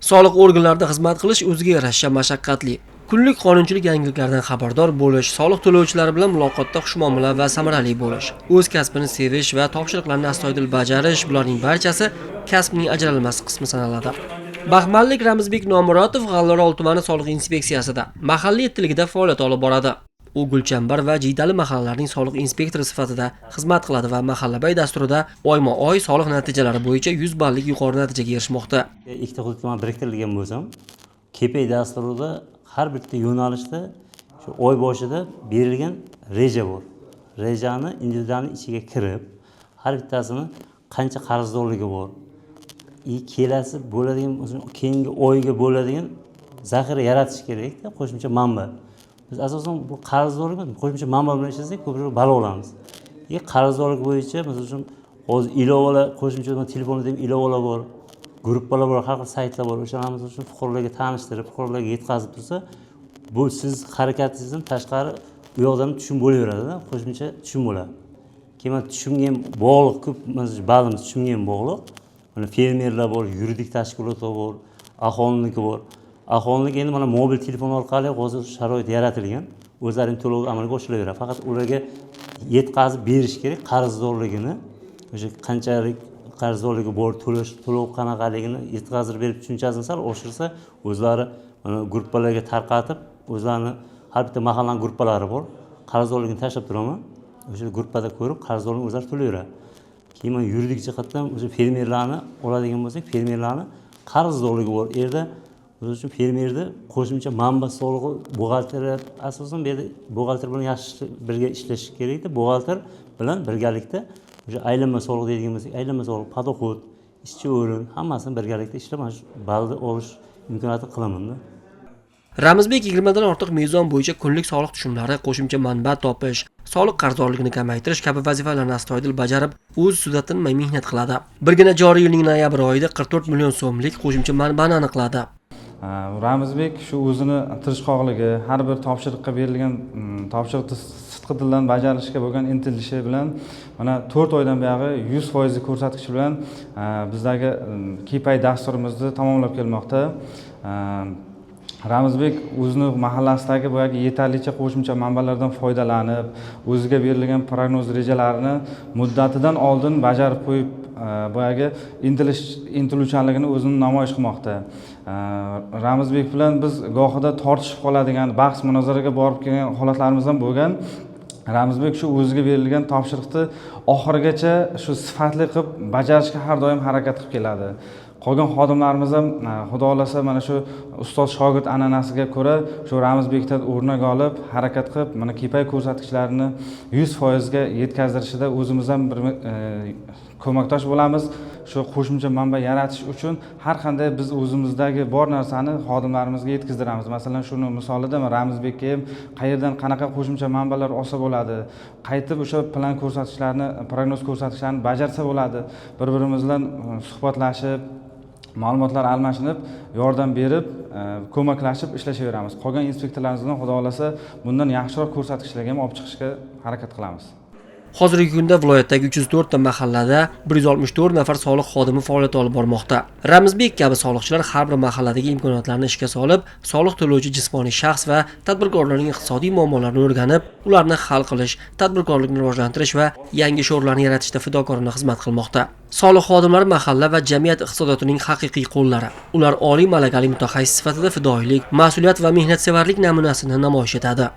Soliq organlarida xizmat qilish o'ziga yarasha mashaqqatli. Kunlik qonunchilik yangiliklaridan xabardor bo'lish, soliq to'lovchilari bilan muloqotda xushmuomala va samarali bo'lish, o'z kasbini sevish va topshiriqlarni astoydil bajarish bularning barchasi kasbning ajralmas qismi sanaladi. Baxmallik Ramzbek Nomurotov G'allaorol tumani soliq inspeksiyasida mahalliy ettiligida faoliyat olib boradi. U Gulchambar va Jiydali mahallalarining soliq inspektori sifatida xizmat qiladi va mahallabay dasturida oyma-oy soliq natijalari bo'yicha 100 ballik yuqori natijaga erishmoqda. Ikkita hudud tuman direktorligiga bo'lsam, KPI dasturida har bitta yo'nalishda shu oy boshida berilgan reja bor. Rejani individualning ichiga kirib, har bittasini qancha qarzdorligi bor, kelasi bo'ladigan, keyingi oyga bo'ladigan zaxira yaratish kerak-da, qo'shimcha manba. Biz asosan bu qarzdorlik qo'shimcha manba bilan ishlasak ko'proq balo olamiz. Qarzdorlik bo'yicha misol uchun hozir ilovalar, qo'shimcha telefonda ham ilovalar bor, gruppalar bor, har xil saytlar bor. O'shalarimiz uchun fuqarolarga tanishtirib, fuqarolarga yetkazib tursa, bu siz harakatingizdan tashqari u yoqdan tushum bo'laveradi-da, qo'shimcha tushum bo'ladi. Keyin tushumga ham bog'liq ko'p, ba'zimiz tushumga ham bog'liq. Mana fermerlar bor, yuridik tashkilotlar bor, aholiniki bor. Aholiga endi mana mobil telefon orqali hozir sharoit yaratilgan. O'zlarining to'lovini amalga oshiraveradi. Faqat ularga yetkazib berish kerak qarzdorligini, o'sha qanchalik qarzdorligi bor, to'lov qanaqaligini yetkazib berib tushunchasini sal oshirsa, o'zlari mana gruppalarga tarqatib, o'zlarini har bitta mahallaning gruppalari bor. Qarzdorligini tashlab turaman. O'sha gruppada ko'rib qarzdorligini o'zlari to'layveradi. Keyin yuridik jihatdan o'sha fermerlarni oladigan bo'lsak, fermerlarni qarzdorligi bor. Erda o'z uchun fermerda qo'shimcha manba solig'i buxgalteriya asosan bu yerda buxgalter bilan yaxshi birga ishlash kerak-da. Buxgalter bilan birgalikda o'sha aylanma soliq deydigan bo'lsak, aylanma soliq, padoxod, ishchi o'rin hammasini birgalikda ishlab mana shu balni olish imkoniyatini qilaman-da. Ramzbek 20 dan ortiq mezon bo'yicha kunlik soliq tushumlari, qo'shimcha manba topish, soliq qarzdorligini kamaytirish kabi vazifalarni astoydil bajarib, o'z ustida tinmay mehnat qiladi. Birgina joriy yilning noyabr oyida 44 million so'mlik qo'shimcha manbani aniqladi. Ramzbek shu o'zini tirishqoqligi, har bir topshiriqqa berilgan topshiriqni sidqi dildan bajarishga bo'lgan intilishi bilan mana 4 oydan beri 100% ko'rsatkich bilan bizdagi KPI dasturimizni tamomlab kelmoqda. Ramzbek o'zining mahallasidagi boyagi yetarlicha qo'shimcha manbalardan foydalanib, o'ziga berilgan prognoz rejalarini muddatidan oldin bajarib qo'yib, boyagi intiluvchanligini o'zini namoyish qilmoqda. Ramzbek bilan biz gohida tortishib qoladigan, bahs munozaraga borib kelgan holatlarimiz ham bo'lgan. Ramzbek shu o'ziga berilgan topshiriqni oxirigacha shu sifatli qilib bajarishga har doim harakat qilib keladi. Qolgan xodimlarimiz ham xudo xolasa mana shu ustoz shogird an'anasiga ko'ra shu Ramzbekdan o'rnak olib, harakat qilib, mana KPI ko'rsatkichlarini 100% ga yetkazishida o'zimiz ham bir ko'makdosh bo'lamiz. Shu qo'shimcha manba yaratish uchun har qanday biz o'zimizdagi bor narsani xodimlarimizga yetkazdiramiz. Masalan, shuni misolida Ramzbekka ham qayerdan qanaqa qo'shimcha manbalar olsa bo'ladi, qaytib o'sha plan ko'rsatkichlarini, prognoz ko'rsatkichlarini bajarsa bo'ladi. Bir-birimiz bilan suhbatlashib, ma'lumotlar almashinib, yordam berib, ko'maklashib ishlashaveramiz. Qolgan inspektorlarimiz bilan xudo xolasa bundan yaxshiroq ko'rsatkichlarga ham olib chiqishga harakat qilamiz. Hozirgi kunda viloyatdagi 304 ta mahallada 164 nafar soliq xodimi faoliyat olib bormoqda. Ramzbek kabi soliqchilar har bir mahalladagi imkoniyatlarni ishga solib, soliq to'lovchi jismoniy shaxs va tadbirkorlarning iqtisodiy muammolarini o'rganib, ularni hal qilish, tadbirkorlikni rivojlantirish va yangi sho'rlarni yaratishda fidokorona xizmat qilmoqda. Soliq xodimlari mahalla va jamiyat iqtisodiyotining haqiqiy qo'llari. Ular oliy malakali mutaxassis sifatida fidoyilik, mas'uliyat va mehnatsevarlik namunasini namoyish etadi.